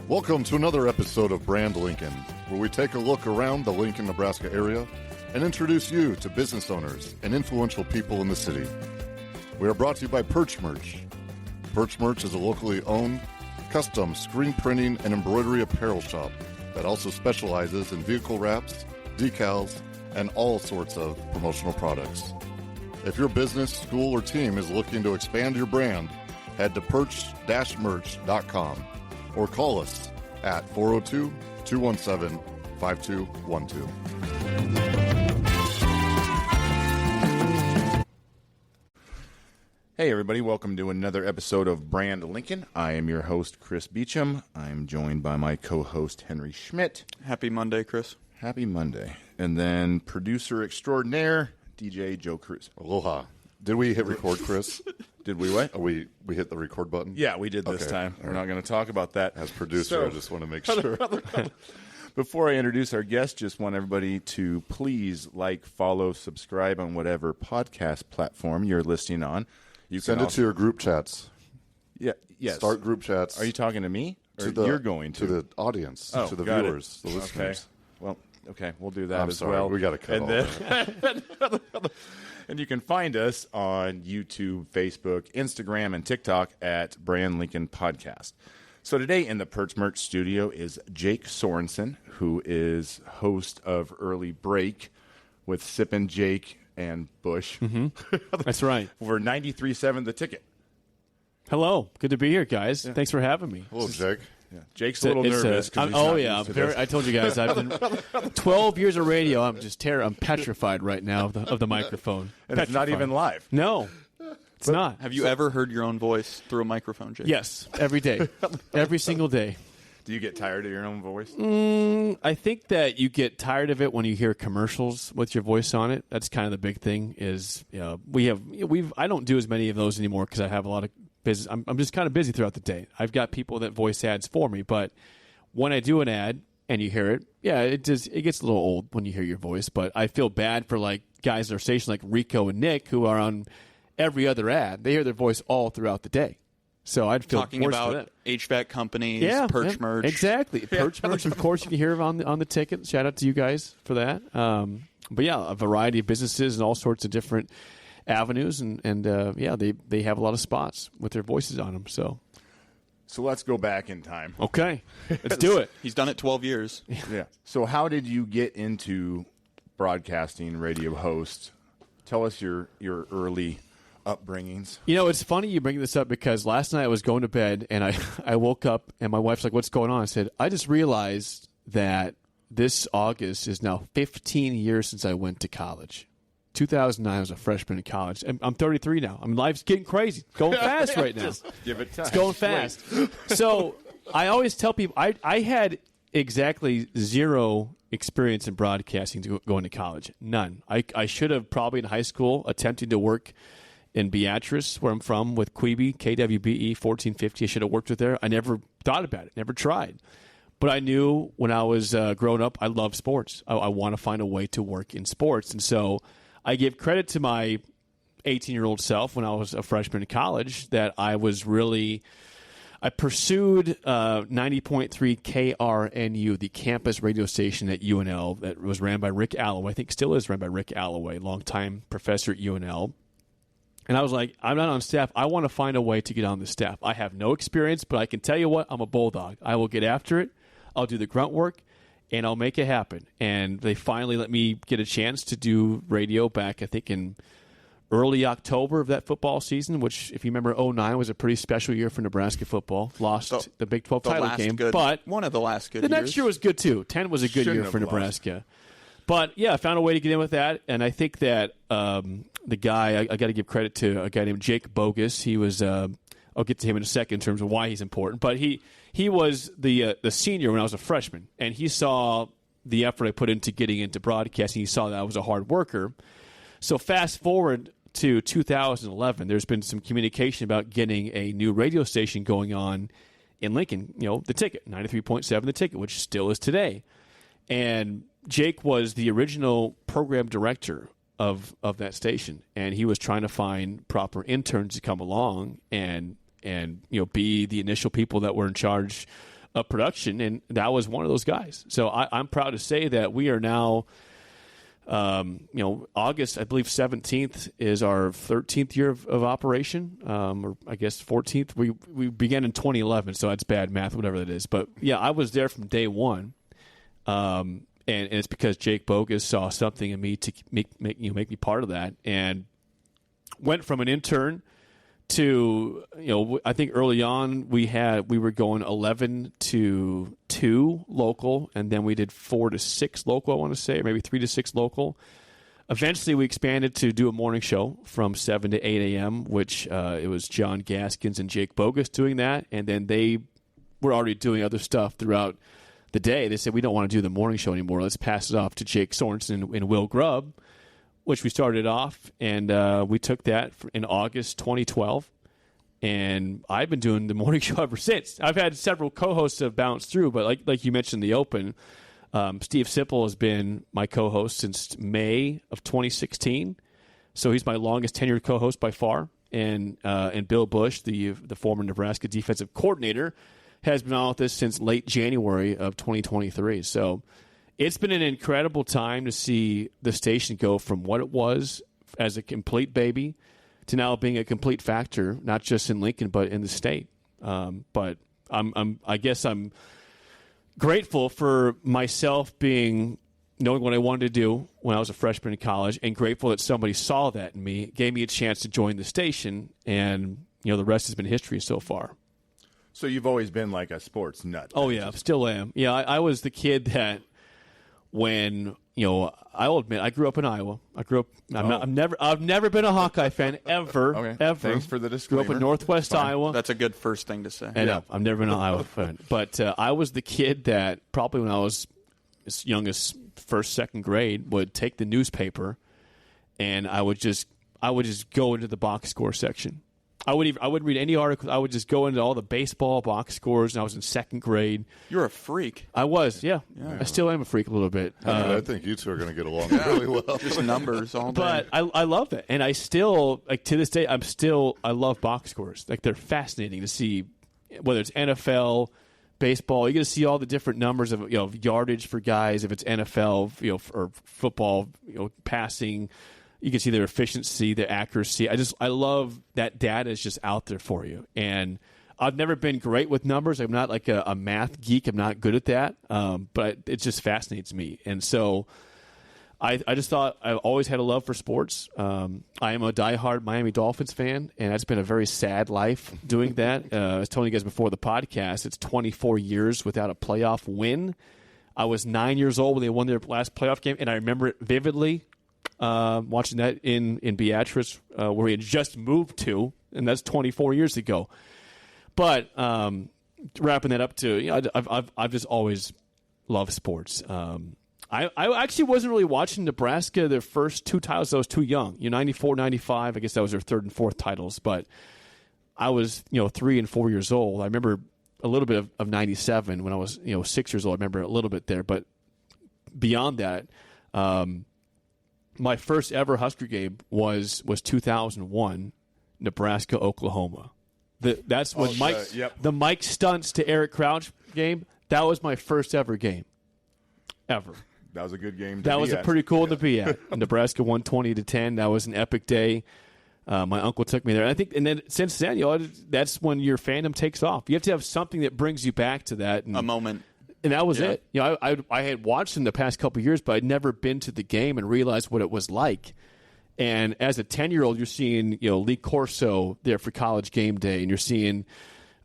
Welcome to another episode of Brand Lincoln, where we take a look around the Lincoln, Nebraska area and introduce you to business owners and influential people in the city. We are brought to you by Perch Merch. Perch Merch is a locally owned, custom screen printing and embroidery apparel shop that also specializes in vehicle wraps, decals, and all sorts of promotional products. If your business, school, or team is looking to expand your brand, head to perch-merch.com or call us at 402-217-5212. Hey everybody, welcome to another episode of Brand Lincoln. I am your host, Chris Beecham. I'm joined by my co-host, Henry Schmidt. Happy Monday, Chris. Happy Monday. And then producer extraordinaire, DJ Joe Cruz. Aloha. Did we hit record, Chris? Did we what? We hit the record button? Yeah, we did this time. We're not going to talk about that. As producer, I just want to make sure. Before I introduce our guest, just want everybody to please like, follow, subscribe on whatever podcast platform you're listening on. You Send it to your group chats. Yeah, yes. Start group chats. Are you talking to me? Or you're going to? To the audience, to the viewers, the listeners. Well, okay, we'll do that as sorry. well. We got to cut all that. And you can find us on YouTube, Facebook, Instagram, and TikTok at Brand Lincoln Podcast. So today in the Perch Merch studio is Jake Sorensen, who is host of Early Break with Sip and Jake and Bush. Mm-hmm. That's right. Over 93.7 The Ticket. Hello. Good to be here, guys. Yeah. Thanks for having me. Hello, Jake. Yeah. Jake's a little nervous. I told you guys, I've been 12 years of radio. I'm petrified right now of the microphone. And it's not even live. No, it's not. Have you ever heard your own voice through a microphone, Jake? Yes, every day. Every single day. Do you get tired of your own voice? I think that you get tired of it when you hear commercials with your voice on it. That's kind of the big thing. I don't do as mmany of those anymore because I have a lot of business. I'm just kind of busy throughout the day. I've got people that voice ads for me, but when I do an ad and you hear it, it gets a little old when you hear your voice. But I feel bad for like guys at our station like Rico and Nick who are on every other ad. They hear their voice all throughout the day. So I'd feel talking worse about for that. HVAC companies, Perch Merch. Exactly. Perch Merch, of course, you can hear on the ticket. Shout out to you guys for that. But yeah, a variety of businesses and all sorts of different avenues, and they have a lot of spots with their voices on them. So let's go back in time. Okay, let's do it. He's done it 12 years. Yeah. So how did you get into broadcasting, radio host? Tell us your early upbringings. You know, it's funny you bring this up because last night I was going to bed and I woke up and my wife's like, "What's going on?" I said, "I just realized that this August is now 15 years since I went to college. 2009, I was a freshman in college. I'm 33 now. Life's getting crazy. It's going fast right now. Just give it time. It's going fast." So I always tell people I had exactly zero experience in broadcasting going to college. None. I should have probably in high school attempting to work in Beatrice, where I'm from, with Quebe, KWBE 1450. I should have worked with there. I never thought about it, never tried. But I knew when I was growing up, I love sports. I want to find a way to work in sports. And so I give credit to my 18-year-old self when I was a freshman in college that I pursued 90.3 KRNU, the campus radio station at UNL that was ran by Rick Alloway. I think still is ran by Rick Alloway, longtime professor at UNL. And I was like, I'm not on staff. I want to find a way to get on the staff. I have no experience, but I can tell you what, I'm a bulldog. I will get after it. I'll do the grunt work, and I'll make it happen. And they finally let me get a chance to do radio back, I think, in early October of that football season, which, if you remember, 2009 was a pretty special year for Nebraska football. Lost the Big 12 title game. But one of the last good years. The next year was good, too. 10 was a good year for Nebraska. But, yeah, I found a way to get in with that. And I think that the guy, I got to give credit to a guy named Jake Bogus. He was I'll get to him in a second in terms of why he's important. But he was the senior when I was a freshman, and he saw the effort I put into getting into broadcasting. He saw that I was a hard worker. So fast forward to 2011, there's been some communication about getting a new radio station going on in Lincoln, the Ticket, 93.7 The Ticket, which still is today. And Jake was the original program director of that station, and he was trying to find proper interns to come along and be the initial people that were in charge of production, and that was one of those guys. So I'm proud to say that we are now, August, I believe 17th is our 13th year of operation, or I guess 14th. We began in 2011, so that's bad math, whatever that is. But yeah, I was there from day one, and it's because Jake Bogus saw something in me to make me part of that, and went from an intern to, I think early on we were going 11 to 2 local, and then we did 4 to 6 local, I want to say, or maybe 3 to 6 local. Eventually we expanded to do a morning show from 7 to 8 a.m., which it was John Gaskins and Jake Bogus doing that, and then they were already doing other stuff throughout the day. They said, we don't want to do the morning show anymore. Let's pass it off to Jake Sorensen and Will Grubb, which we started off, and we took that in August 2012, and I've been doing the morning show ever since. I've had several co-hosts have bounced through, but like you mentioned in the open, Steve Sipple has been my co-host since May of 2016, so he's my longest tenured co-host by far, and Bill Bush, the former Nebraska defensive coordinator, has been on with us since late January of 2023, so it's been an incredible time to see the station go from what it was as a complete baby to now being a complete factor, not just in Lincoln but in the state. But I guess I'm grateful for myself knowing what I wanted to do when I was a freshman in college, and grateful that somebody saw that in me, gave me a chance to join the station, and the rest has been history so far. So you've always been like a sports nut. Oh yeah, still am. Yeah, I was the kid that. When I'll admit, I grew up in Iowa. I've never been a Hawkeye fan ever. Okay. Ever. Thanks for the disclaimer. Grew up in Northwest Iowa. That's a good first thing to say. I know. I've never been an Iowa fan, but I was the kid that probably when I was as young as first, second grade would take the newspaper, and I would just go into the box score section. I wouldn't read any articles. I would just go into all the baseball box scores, and I was in second grade. You're a freak. I was, yeah. I still am a freak a little bit. I think you two are going to get along really well. Just numbers all day. But I love it, and I still, to this day, I love box scores. Like, they're fascinating to see, whether it's NFL, baseball. You get to see all the different numbers of yardage for guys. If it's NFL, or football, passing. You can see their efficiency, their accuracy. I love that data is just out there for you. And I've never been great with numbers. I'm not like a math geek. I'm not good at that. But it just fascinates me. And so I just thought I've always had a love for sports. I am a diehard Miami Dolphins fan, and that's been a very sad life doing that. I was telling you guys before the podcast, it's 24 years without a playoff win. I was 9 years old when they won their last playoff game, and I remember it vividly. Watching that in Beatrice, where we had just moved to, and that's 24 years ago. But wrapping that up to, I've just always loved sports. I actually wasn't really watching Nebraska their first 2 titles. I was too young. 94, 95. I guess that was their 3rd and 4th titles. But I was 3 and 4 years old. I remember a little bit of 97 when I was 6 years old. I remember a little bit there. But beyond that. My first ever Husker game was 2001, Nebraska, Oklahoma. That's when the Mike Stunts to Eric Crouch game. That was my first ever game, ever. That was a good game. That was pretty cool to be at. Nebraska won 20-10. That was an epic day. My uncle took me there. And then since then, that's when your fandom takes off. You have to have something that brings you back to that. A moment. And that was it. I had watched in the past couple of years, but I'd never been to the game and realized what it was like. And as a 10-year-old, you're seeing Lee Corso there for College Game Day, and you're seeing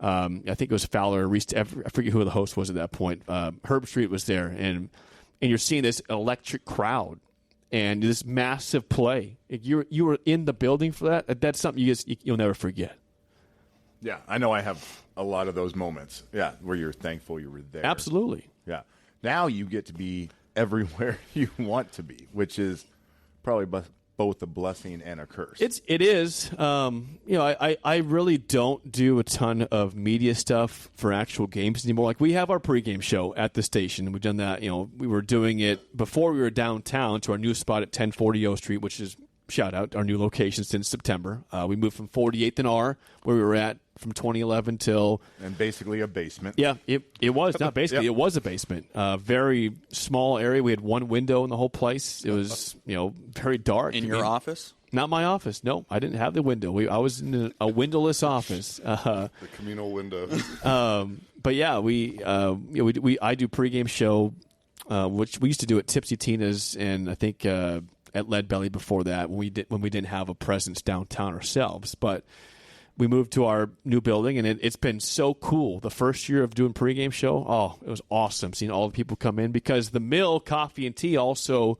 I think it was Fowler, I forget who the host was at that point. Herb Street was there, and you're seeing this electric crowd and this massive play. You were in the building for that. That's something you'll never forget. Yeah, I know I have a lot of those moments, where you're thankful you were there. Absolutely. Yeah. Now you get to be everywhere you want to be, which is probably both a blessing and a curse. It is. I really don't do a ton of media stuff for actual games anymore. Like, we have our pregame show at the station. We've done that. We were doing it before we were downtown to our new spot at 1040 O Street, which is, shout out, our new location since September. We moved from 48th and R, where we were at from 2011 till and basically a basement. Yeah, it was not basically. It was a basement, very small area. We had one window in the whole place. It was very dark. In your office? Not my office. No, I didn't have the window. I was in a windowless office. The communal window. But yeah, I do pregame show, which we used to do at Tipsy Tina's, and I think at Lead Belly before that when we didn't have a presence downtown ourselves. But we moved to our new building, and it's been so cool. The first year of doing pregame show, it was awesome seeing all the people come in, because the Mill Coffee and Tea also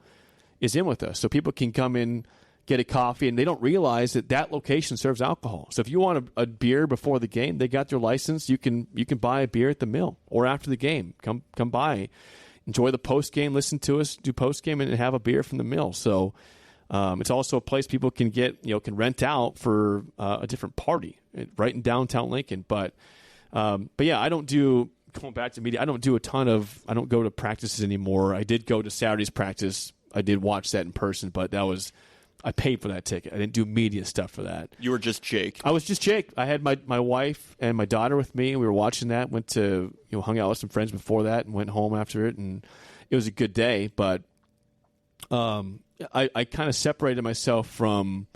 is in with us, so people can come in, get a coffee, and they don't realize that location serves alcohol. So if you want a beer before the game, they got their license. You can buy a beer at the Mill, or after the game. Come by, enjoy the post game, listen to us do post game, and have a beer from the Mill. So it's also a place people can can rent out for a different party right in downtown Lincoln. But yeah, I don't do, going back to media, I don't go to practices anymore. I did go to Saturday's practice. I did watch that in person, but I paid for that ticket. I didn't do media stuff for that. You were just Jake. I was just Jake. I had my wife and my daughter with me, and we were watching that. Went to hung out with some friends before that, and went home after it, and it was a good day. But I kind of separated myself from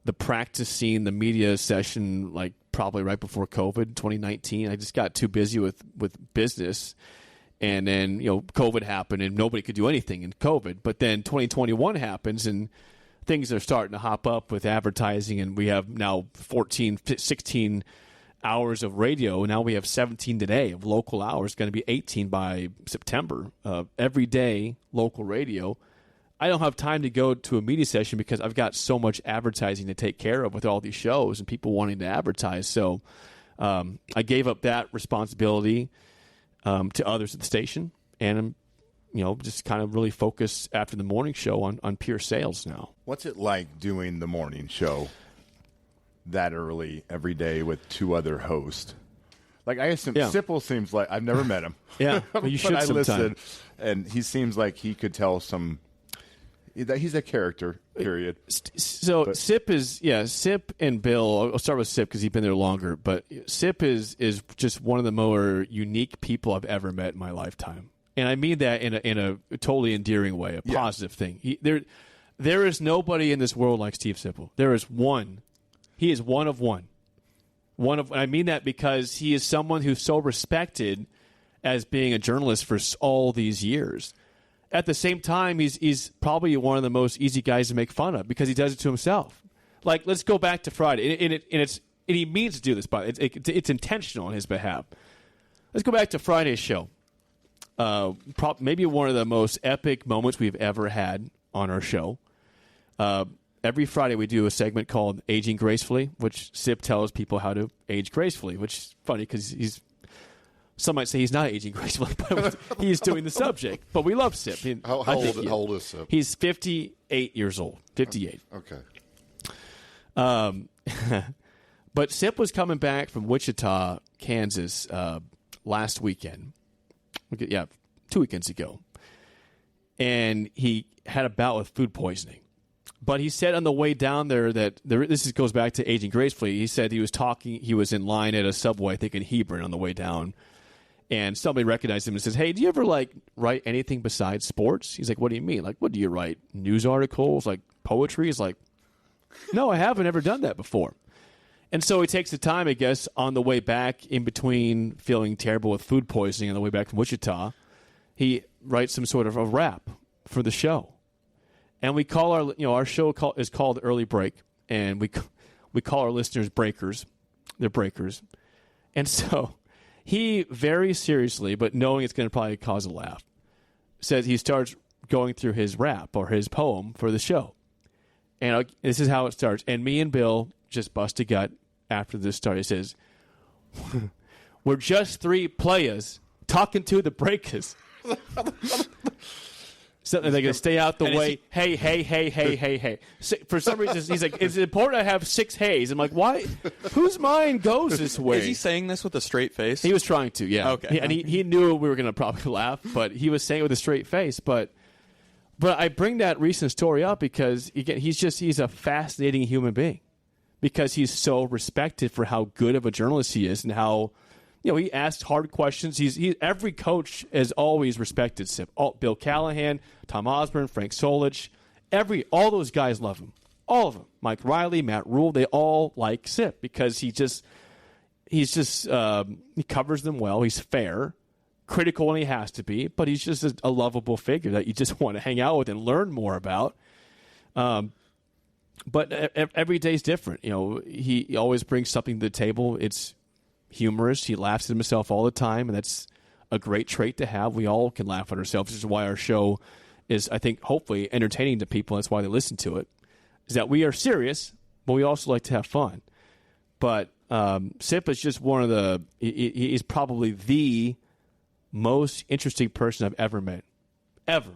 the practice scene, the media session, like probably right before COVID, 2019. I just got too busy with business. And then, COVID happened, and nobody could do anything in COVID. But then 2021 happens, and things are starting to hop up with advertising, and we have now 16 hours of radio. Now we have 17 today of local hours, going to be 18 by September. Every day, local radio. I don't have time to go to a media session because I've got so much advertising to take care of with all these shows and people wanting to advertise. So I gave up that responsibility to others at the station, and I'm just kind of really focused after the morning show on pure sales now. What's it like doing the morning show that early every day with two other hosts? Like, I assume Sipple seems like, I've never met him. Yeah, well, you should sometime. Listened, and he seems like he could tell he's a character, period. Sip and Bill, I'll start with Sip because he's been there longer, but Sip is just one of the more unique people I've ever met in my lifetime. And I mean that in a totally endearing way, a positive thing. There is nobody in this world like Steve Sipple. There is one. He is one of one. I mean that because he is someone who's so respected as being a journalist for all these years. At the same time, he's probably one of the most easy guys to make fun of because he does it to himself. Like, let's go back to Friday, and he means to do this, but it's intentional on his behalf. Let's go back to Friday's show. Maybe one of the most epic moments we've ever had on our show. Every Friday we do a segment called Aging Gracefully, which Sip tells people how to age gracefully, which is funny because some might say he's not aging gracefully, but he's doing the subject. But we love Sip. How old is Sip? He's 58 years old. 58. Okay. But Sip was coming back from Wichita, Kansas last weekend. 2 weekends ago. And he had a bout with food poisoning. But he said on the way down there this goes back to aging gracefully. He said he was in line at a Subway, I think in Hebron, on the way down. And somebody recognized him and says, "Hey, do you ever write anything besides sports?" He's like, "What do you mean? Like, what do you write? News articles, like poetry?" He's like, "No, I haven't ever done that before." And so he takes the time, I guess, on the way back in between feeling terrible with food poisoning on the way back from Wichita, he writes some sort of a rap for the show. And we call our show is called Early Break, and we call our listeners breakers. They're breakers. And so he very seriously, but knowing it's going to probably cause a laugh, says he starts going through his rap or his poem for the show. And this is how it starts. And me and Bill just bust a gut after this start. He says, "We're just three players talking to the breakers." So they're going to stay out the way. Hey. So for some reason, he's like, "It's important to have 6 hays." I'm like, why? Whose mind goes this way? Is he saying this with a straight face? He was trying to, yeah. Okay. And he knew we were going to probably laugh, but he was saying it with a straight face. But I bring that recent story up because, again, he's a fascinating human being. because he's so respected for how good of a journalist he is and how, he asks hard questions. Every coach has always respected Sip. Bill Callahan, Tom Osborne, Frank Solich, all those guys love him. All of them. Mike Riley, Matt Rule, they all like Sip because he covers them well. He's fair, critical when he has to be, but he's just a lovable figure that you just want to hang out with and learn more about. But every day's different. He always brings something to the table. It's humorous. He laughs at himself all the time, and that's a great trait to have. We all can laugh at ourselves. This is why our show is, I think, hopefully entertaining to people. That's why they listen to it, is that we are serious, but we also like to have fun. But Sip is just one of the – he's probably the most interesting person I've ever met, ever.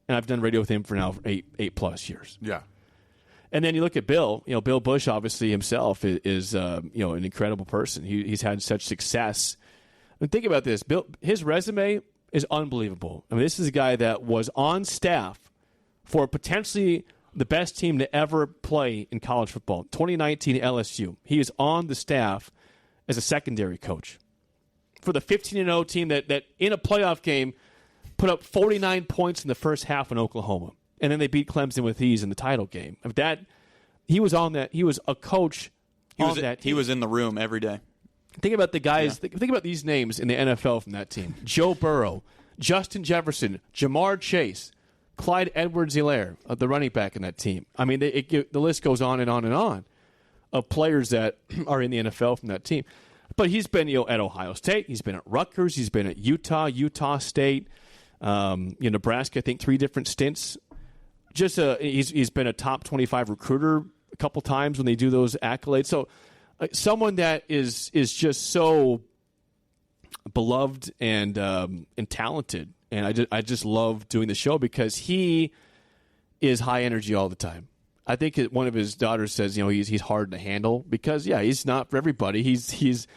And I've done radio with him for now for 8+ years. Yeah. And then you look at Bill. Bill Bush, obviously himself is an incredible person. He's had such success. I mean, think about this. Bill, his resume is unbelievable. I mean, this is a guy that was on staff for potentially the best team to ever play in college football. 2019 LSU. He is on the staff as a secondary coach for the 15-0 team that in a playoff game put up 49 points in the first half in Oklahoma. And then they beat Clemson with ease in the title game. He was on that. He was a coach on that team. He was in the room every day. Think about the guys. Yeah. Think about these names in the NFL from that team: Joe Burrow, Justin Jefferson, Jamar Chase, Clyde Edwards-Helaire, the running back in that team. I mean, the list goes on and on and on of players that are in the NFL from that team. But he's been at Ohio State. He's been at Rutgers. He's been at Utah State, Nebraska. I think 3 different stints. He's been a top 25 recruiter a couple times when they do those accolades. So someone that is just so beloved and talented, and I just love doing the show because he is high energy all the time. I think one of his daughters says he's hard to handle because he's not for everybody. He's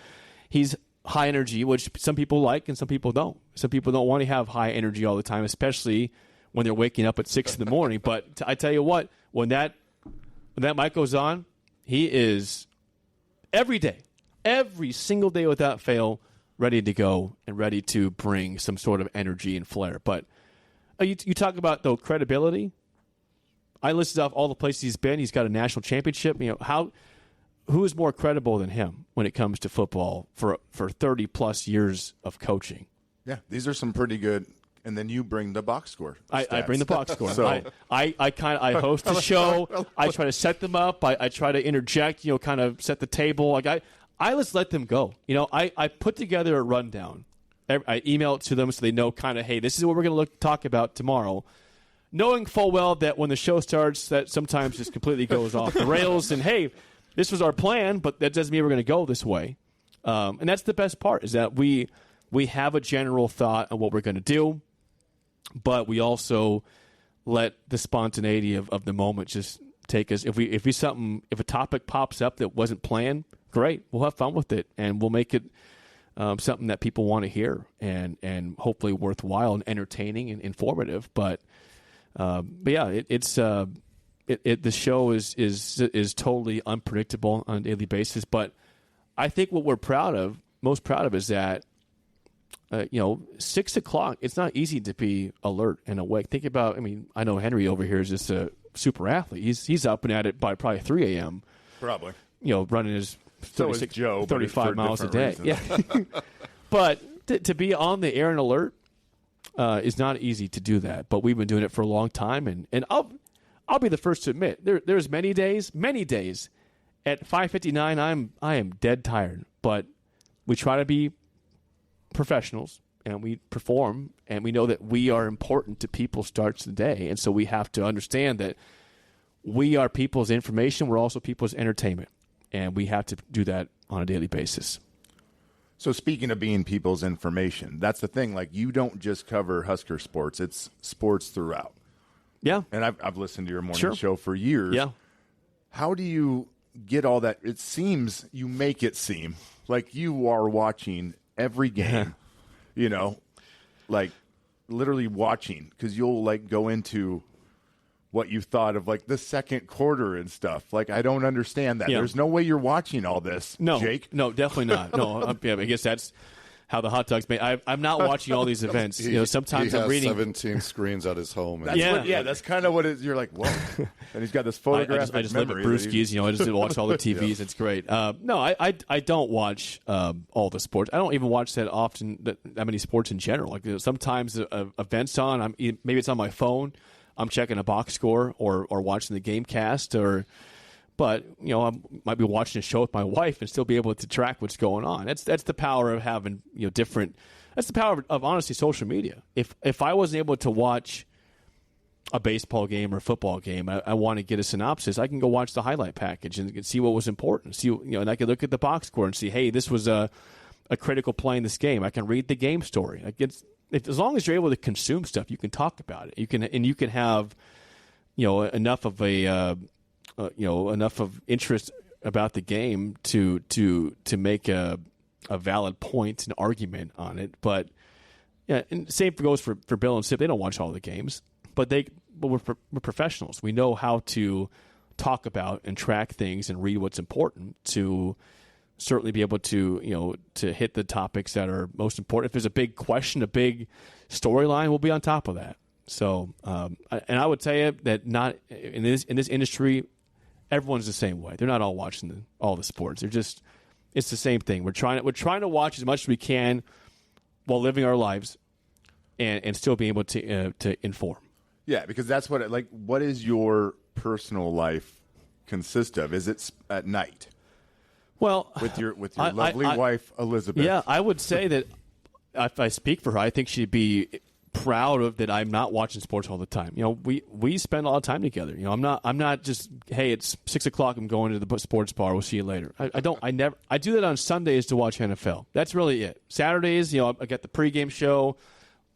high energy, which some people like and some people don't. Some people don't want to have high energy all the time, especially when they're waking up at 6 in the morning. But I tell you what, when that mic goes on, he is every day, every single day without fail, ready to go and ready to bring some sort of energy and flair. But you talk about, though, credibility. I listed off all the places he's been. He's got a national championship. Who is more credible than him when it comes to football for 30+ years of coaching? Yeah, these are some pretty good. And then you bring the box score. I bring the box score. So I host the show. I try to set them up. I try to interject. Kind of set the table. Like I just let them go. I put together a rundown. I email it to them so they know kind of, hey, this is what we're going to talk about tomorrow, knowing full well that when the show starts, that sometimes just completely goes off the rails. And hey, this was our plan, but that doesn't mean we're going to go this way. And that's the best part, is that we have a general thought on what we're going to do. But we also let the spontaneity of the moment just take us. If a topic pops up that wasn't planned, great. We'll have fun with it, and we'll make it something that people want to hear and hopefully worthwhile and entertaining and informative. But yeah, the show is totally unpredictable on a daily basis. But I think what we're most proud of, is that. 6 o'clock, it's not easy to be alert and awake. Think about, I know Henry over here is just a super athlete. He's up and at it by probably 3 a.m. Probably. Running his 35 miles a day. Reasons. Yeah. But to be on the air and alert is not easy to do that. But we've been doing it for a long time. And I'll be the first to admit, there's many days at 5:59, I am dead tired. But we try to be professionals, and we perform, and we know that we are important to people's starts of the day. And so we have to understand that we are people's information. We're also people's entertainment, and we have to do that on a daily basis. So speaking of being people's information, that's the thing. Like, you don't just cover Husker sports. It's sports throughout. Yeah. And I've listened to your morning show for years. Yeah. How do you get all that? It seems you make it seem like you are watching every game, like literally watching, because you'll go into what you thought of like the second quarter and stuff. Like, I don't understand that. Yeah. There's no way you're watching all this, No, Jake. No, definitely not. No, I guess that's how the hot dog's made. I'm not watching all these events. Sometimes he has I'm reading 17 screens at his home. And That's kind of what it is. You're like, whoa. And he's got this photographic I just live at memory. Brewski's. I just watch all the TVs. It's great. No, I don't watch all the sports. I don't even watch that often. That many sports in general. Like sometimes events on. Maybe it's on my phone. I'm checking a box score or watching the game cast But I might be watching a show with my wife and still be able to track what's going on. That's the power of having different. That's the power of honestly social media. If I wasn't able to watch a baseball game or a football game, I want to get a synopsis. I can go watch the highlight package and see what was important. See, and I can look at the box score and see, hey, this was a critical play in this game. I can read the game story. As long as you're able to consume stuff, you can talk about it. You can have enough of enough of interest about the game to make a valid point, an argument on it. But and same goes for Bill and Sip. They don't watch all the games, but we're professionals. We know how to talk about and track things and read what's important to certainly be able to to hit the topics that are most important. If there's a big question, a big storyline, we'll be on top of that. So, and I would tell you that not in this industry, everyone's the same way. They're not all watching all the sports. It's the same thing. We're trying to watch as much as we can while living our lives, and still being able to inform. Yeah, because that's what is your personal life consist of? Is it at night? Well, with your lovely wife Elizabeth. Yeah, I would say that if I speak for her, I think she'd be proud of that. I'm not watching sports all the time. We spend a lot of time together. I'm not just, hey, it's 6:00. I'm going to the sports bar. We'll see you later. I do that on Sundays to watch NFL. That's really it. Saturdays, I got the pregame show.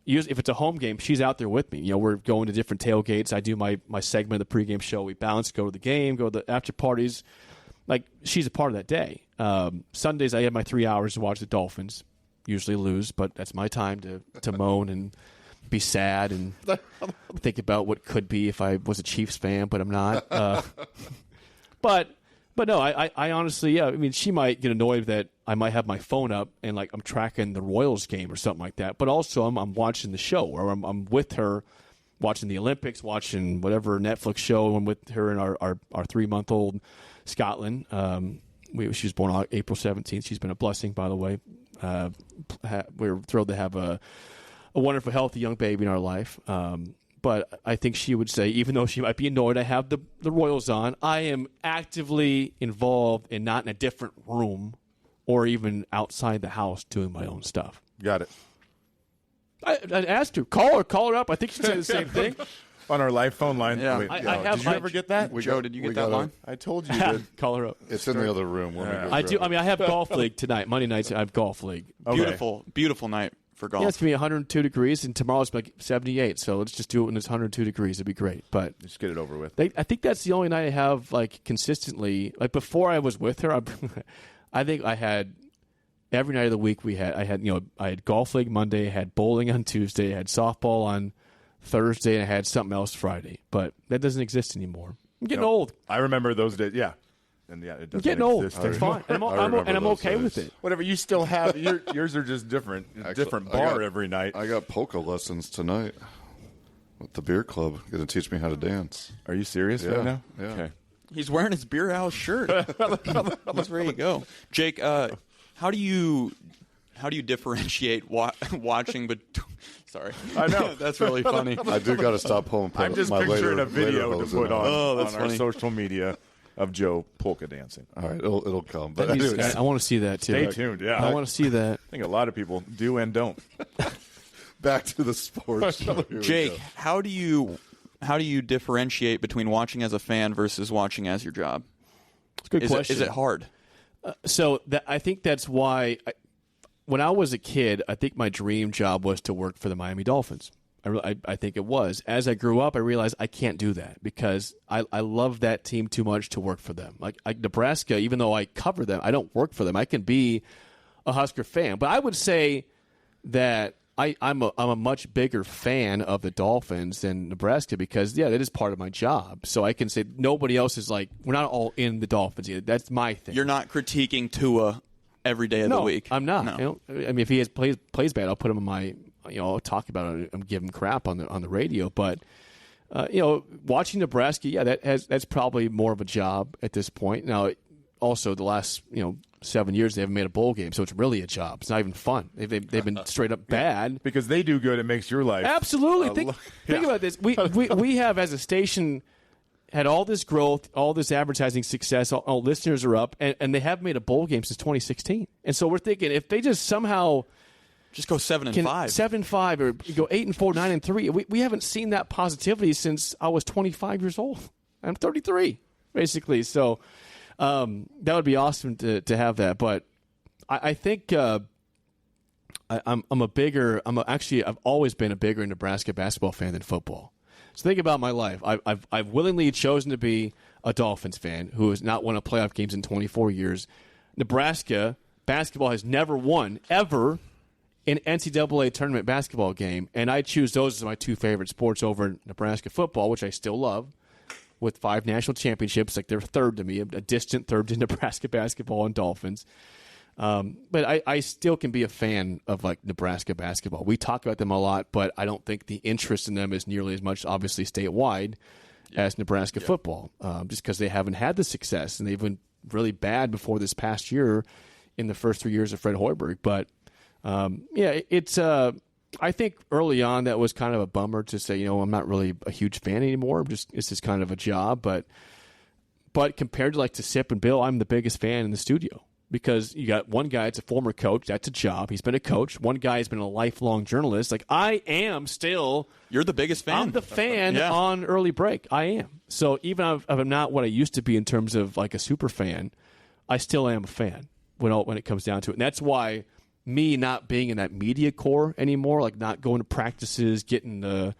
Usually, if it's a home game, she's out there with me. We're going to different tailgates. I do my segment of the pregame show. We bounce, go to the game, go to the after parties. Like, she's a part of that day. Sundays, I have my 3 hours to watch the Dolphins. Usually lose, but that's my time to moan and be sad and think about what could be if I was a Chiefs fan, but I'm not. But no, I honestly, I mean, she might get annoyed that I might have my phone up and like I'm tracking the Royals game or something like that. But also I'm watching the show, or I'm with her watching the Olympics, watching whatever Netflix show. I'm with her and our 3-month-old Scotland. She was born on April 17th. She's been a blessing, by the way. We're thrilled to have a wonderful, healthy young baby in our life. But I think she would say, even though she might be annoyed I have the Royals on, I am actively involved and not in a different room or even outside the house doing my own stuff. Got it. I asked her, call her up. I think she'd say the same thing. On our live phone line. Yeah. Wait, did you ever get that? Joe, did you get that line? I told you. To Call her up. It's in the other room. I do. I mean, I have golf league tonight. Monday nights, I have golf league. Okay. Beautiful night for golf. Yeah, it's going to be 102 degrees, and tomorrow's like 78. So let's just do it when it's 102 degrees. It'd be great. But just get it over with. I think that's the only night I have like consistently. Like before I was with her, I think I had every night of the week I had golf league Monday, I had bowling on Tuesday, I had softball on Thursday, and I had something else Friday. But that doesn't exist anymore. I'm getting old. I remember those days. Yeah. And yeah, it doesn't I'm getting old. exist That's anymore. fine. And I'm okay with it. Whatever. You still have yours are just different. Actually, different bar every night. I got polka lessons tonight with the beer club. Going to teach me how to dance. Are you serious Yeah, right now? yeah. Okay. He's wearing his beer house shirt. He's ready to go. Jake, how do you differentiate watching? But sorry, I know that's really funny. I do got to stop home and put I'm just my picturing later, a video later to hose put in. on that's our funny. social media of Joe polka dancing. All right, it'll come. But That needs- anyways, I want to see that too. Stay tuned. Yeah. I want to see that. I think a lot of people do and don't. back to the sports. Here we Jake, go. how do you differentiate between watching as a fan versus watching as your job? It's a good question. Is it hard? So I think that's why when I was a kid, I think my dream job was to work for the Miami Dolphins. I think it was. As I grew up, I realized I can't do that because I love that team too much to work for them. Like Nebraska, even though I cover them, I don't work for them. I can be a Husker fan. But I would say that I'm a much bigger fan of the Dolphins than Nebraska because, that is part of my job. So I can say nobody else is like, we're not all in the Dolphins either. That's my thing. You're not critiquing Tua every day of the week. I'm not. No. I mean, if he plays bad, I'll put him on my, I'll talk about it and give him crap on the radio. But, watching Nebraska, that's probably more of a job at this point. Now, also the last, 7 years they haven't made a bowl game, so it's really a job. It's not even fun. They've been straight up bad. Because they do good, it makes your life. Absolutely. Think about this. We have, as a station, had all this growth, all this advertising success, all listeners are up, and they haven't made a bowl game since 2016. And so we're thinking if they just somehow just go 7-5, 7-5, or go 8-4, 9-3. We haven't seen that positivity since I was 25 years old. I'm 33, basically. So that would be awesome to have that. But I think I've always been a bigger Nebraska basketball fan than football. So think about my life. I've willingly chosen to be a Dolphins fan who has not won a playoff games in 24 years. Nebraska basketball has never won, ever, an NCAA tournament basketball game, and I choose those as my two favorite sports over Nebraska football, which I still love, with 5 national championships. Like, they're third to me, a distant third to Nebraska basketball and Dolphins. But I still can be a fan of, like, Nebraska basketball. We talk about them a lot, but I don't think the interest in them is nearly as much, obviously, statewide as Nebraska football, just because they haven't had the success, and they've been really bad before this past year in the first 3 years of Fred Hoiberg. But, it's I think early on that was kind of a bummer to say, I'm not really a huge fan anymore. It's just kind of a job. But compared to Sip and Bill, I'm the biggest fan in the studio because you got one guy that's a former coach. That's a job. He's been a coach. One guy has been a lifelong journalist. Like, I am still. You're the biggest fan. I'm the fan on early break. I am. So even if I'm not what I used to be in terms of like a super fan, I still am a fan when it comes down to it. And that's why me not being in that media core anymore, like not going to practices, getting the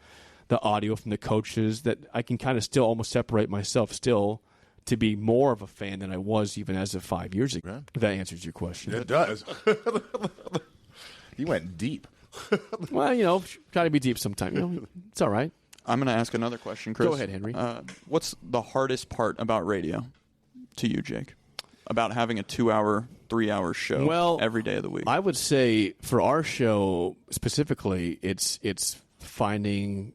audio from the coaches, that I can kind of still almost separate myself still to be more of a fan than I was even as of 5 years ago. Right. If that answers your question. It does. You went deep. Well, try to be deep sometime. It's all right. I'm going to ask another question, Chris. Go ahead, Henry. What's the hardest part about radio to you, Jake? About having a 2-hour, 3-hour show every day of the week? I would say for our show specifically, it's finding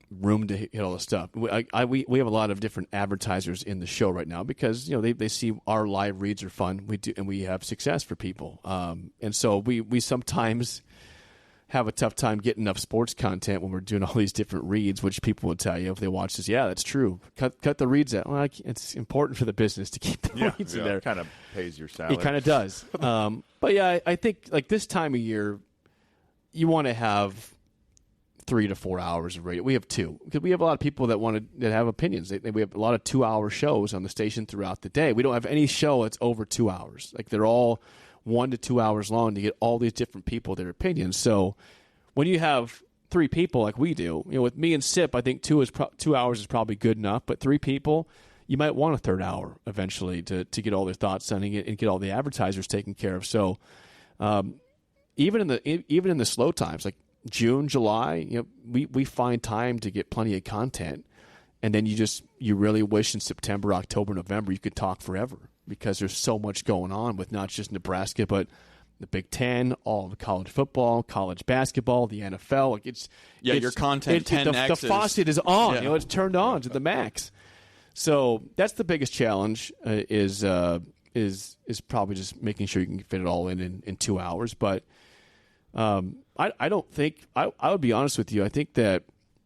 room to hit all the stuff. We have a lot of different advertisers in the show right now because they see our live reads are fun. We do, and we have success for people. And so we sometimes have a tough time getting enough sports content when we're doing all these different reads, which people would tell you if they watch this. Yeah, that's true. Cut the reads out. Well, it's important for the business to keep the reads in there. It kind of pays your salary. It kind of does. But yeah, I think like this time of year, you want to have 3 to 4 hours of radio. We have 2 because we have a lot of people that have opinions. We have a lot of 2-hour shows on the station throughout the day. We don't have any show that's over 2 hours. Like, they're all 1 to 2 hours long to get all these different people their opinions. So when you have 3 people like we do, with me and Sip, I think 2 hours is probably good enough. But 3 people, you might want a third hour eventually to get all their thoughts on it and get all the advertisers taken care of. So even in the slow times, like June, July, we find time to get plenty of content. And then you really wish in September, October, November you could talk forever, because there's so much going on with not just Nebraska, but the Big Ten, all of college football, college basketball, the NFL. Like it's your content 10X. The faucet is on. It's turned on to the max. So that's the biggest challenge. Is probably just making sure you can fit it all in 2 hours. But I don't think I would be honest with you. I think that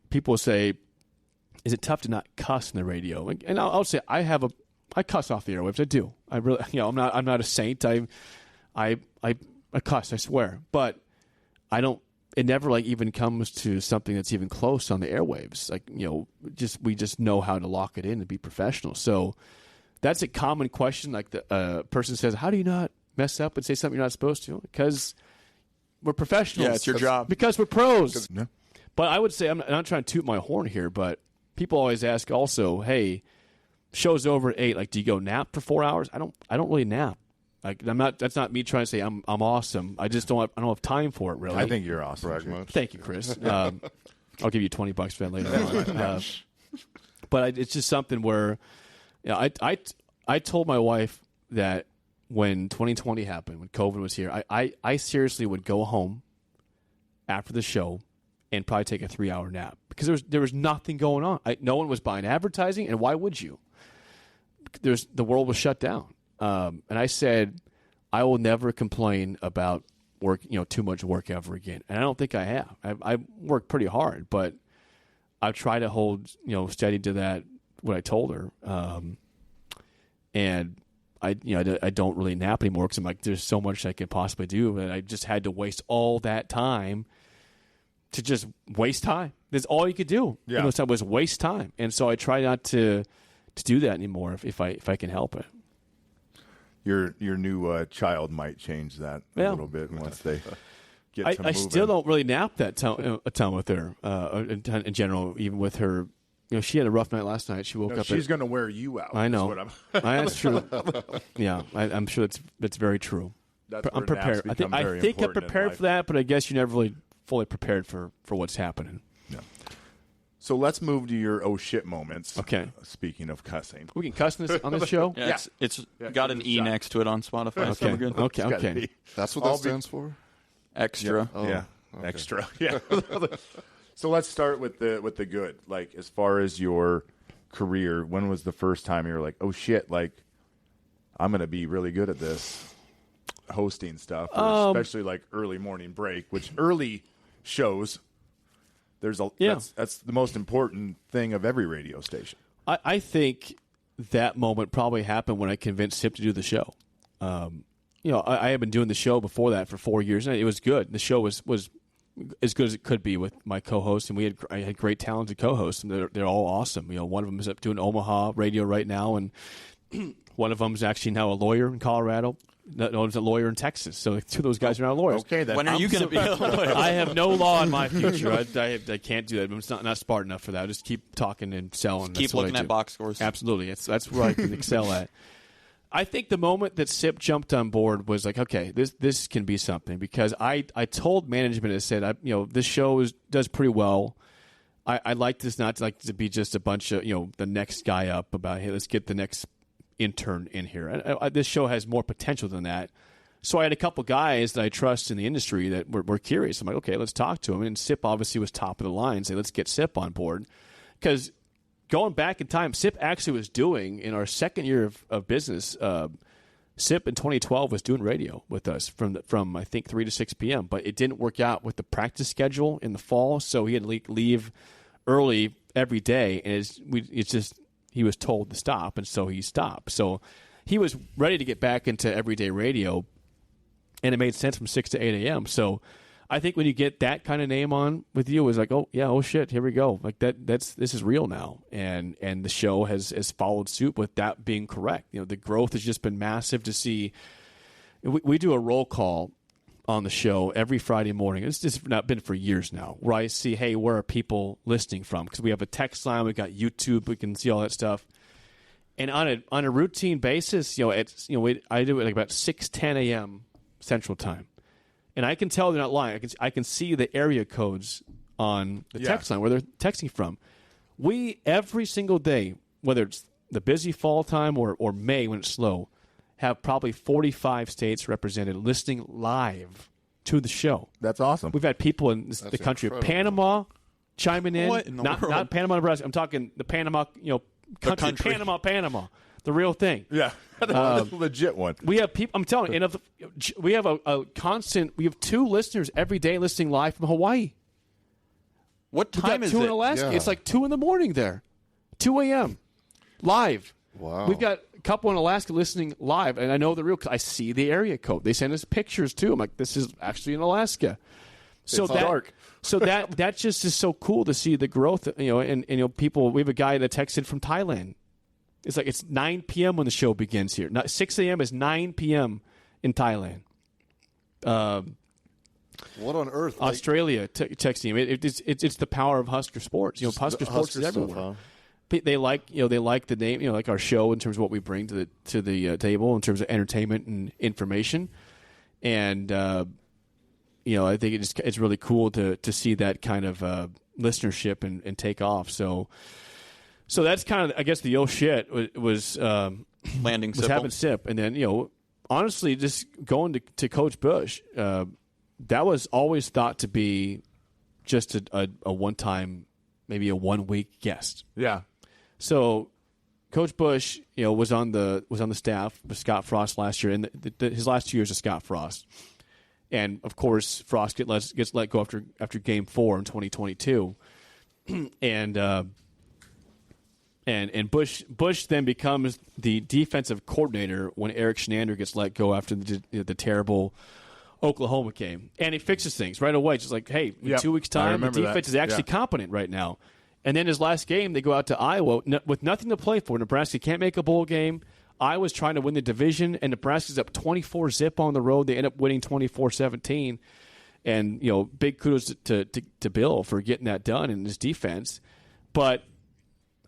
people say, is it tough to not cuss in the radio? And I'll say I cuss off the airwaves. I do. I really, I'm not a saint. I cuss. I swear. But I don't. It never even comes to something that's even close on the airwaves. We just know how to lock it in and be professional. So that's a common question. Like the person says, "How do you not mess up and say something you're not supposed to?" Because we're professionals. Yeah, it's your job. Because we're pros. No. But I would say, I'm not trying to toot my horn here, but people always ask also, hey, show's over at 8. Like, do you go nap for 4 hours? I don't really nap. Like that's not me trying to say I'm awesome. I just don't have time for it really. I think you're awesome. Brag much. Thank you, Chris. I'll give you $20 for that later on. But it's just something where I told my wife that when 2020 happened, when COVID was here, I seriously would go home after the show and probably take a 3-hour nap because there was nothing going on. No one was buying advertising, and why would you? The world was shut down. And I said, I will never complain about work, too much work ever again. And I don't think I have. I worked pretty hard, but I try to hold, steady to that, what I told her. And I don't really nap anymore because I'm like, there's so much I could possibly do. And I just had to waste all that time to just waste time. That's all you could do. Yeah. So was waste time. And so I try not to do that anymore if I can help it. Your new child might change that a little bit once they get to moving. I still don't really nap that time with her in general, even with her. She had a rough night last night. She woke up. She's going to wear you out. I know. That's true. Yeah, I'm sure that's very true. I'm prepared. I think I'm prepared for that, but I guess you're never really fully prepared for what's happening. Yeah. So let's move to your oh shit moments. Okay. Speaking of cussing, we can cuss on this show. Yeah, it's got an E next to it on Spotify. Okay. So we're good. Okay. That's what that stands for? Extra. Oh, yeah. okay. Extra. Yeah. So let's start with the good. Like, as far as your career, when was the first time you were like, oh shit, like I'm going to be really good at this hosting stuff, or especially like early morning break, which early shows, that's the most important thing of every radio station. I think that moment probably happened when I convinced Sip to do the show. I had been doing the show before that for 4 years, and it was good. The show was as good as it could be with my co-hosts, and I had great talented co-hosts, and they're all awesome. One of them is up doing Omaha radio right now, and one of them is actually now a lawyer in Colorado. No, he's a lawyer in Texas. So two of those guys are now lawyers. Okay, then when are you going to be a lawyer? I have no law in my future. I can't do that. I'm not smart enough for that. I just keep talking and selling. Keep looking at box scores. Absolutely. That's where I can excel at. I think the moment that Sip jumped on board was like, okay, this can be something, because I told management, I said, this show does pretty well. I like this not to be just a bunch of the next guy up about, hey, let's get the next intern in here. And this show has more potential than that. So I had a couple guys that I trust in the industry that were curious. I'm like, okay, let's talk to him. And Sip obviously was top of the line. Say, let's get Sip on board, because going back in time, Sip actually was doing, in our second year of business, Sip in 2012 was doing radio with us from I think 3 to 6 p.m., but it didn't work out with the practice schedule in the fall, so he had to leave early every day, and he was told to stop, and so he stopped. So he was ready to get back into everyday radio, and it made sense from 6 to 8 a.m. So I think when you get that kind of name on with you, it was like, oh yeah, oh shit, here we go. Like this is real now, and the show has followed suit with that being correct. The growth has just been massive to see. We do a roll call on the show every Friday morning. It's just not been for years now, where I see, hey, where are people listening from? Because we have a text line, we got YouTube, we can see all that stuff. And on a routine basis, I do it like about 6:10 a.m. Central Time. And I can tell they're not lying. I can see the area codes on the text line where they're texting from. We, every single day, whether it's the busy fall time or May when it's slow, have probably 45 states represented listening live to the show. That's awesome. We've had people in the country of Panama chiming in. What in the world? Not Panama, Nebraska. I'm talking the Panama, country. Panama. The real thing. Yeah. The legit one. We have people, I'm telling you, we have a constant, we have 2 listeners every day listening live from Hawaii. What time is it? Two in Alaska. Yeah. It's like 2 in the morning there. 2 a.m. live. Wow. We've got a couple in Alaska listening live, and I know the real, because I see the area code. They send us pictures too. I'm like, this is actually in Alaska. So It's dark. So that just is so cool to see the growth, and people, we have a guy that texted from Thailand. It's like it's 9 p.m. when the show begins here. 6 a.m. is 9 p.m. in Thailand. What on earth? Australia texting him. It's the power of Husker sports. Husker sports is everywhere. Stuff, huh? they like the name, like our show in terms of what we bring to the table in terms of entertainment and information, and I think it's really cool to see that kind of listenership and take off. So that's kind of, I guess, the shit was landing was having Sip, and then honestly, just going to Coach Bush, that was always thought to be just a one-time, maybe a 1-week guest. Yeah. So Coach Bush, was on the staff with Scott Frost last year, and his last 2 years of Scott Frost, and of course Frost gets let go after Game 4 in 2022, and Bush then becomes the defensive coordinator when Eric Shenander gets let go after the terrible Oklahoma game, and he fixes things right away. Just like, hey, in 2 weeks' time, the defense is actually competent right now. And then his last game, they go out to Iowa with nothing to play for. Nebraska can't make a bowl game. Iowa's trying to win the division, and Nebraska's up 24-0 on the road. They end up winning 24-17. And, big kudos to Bill for getting that done in his defense. But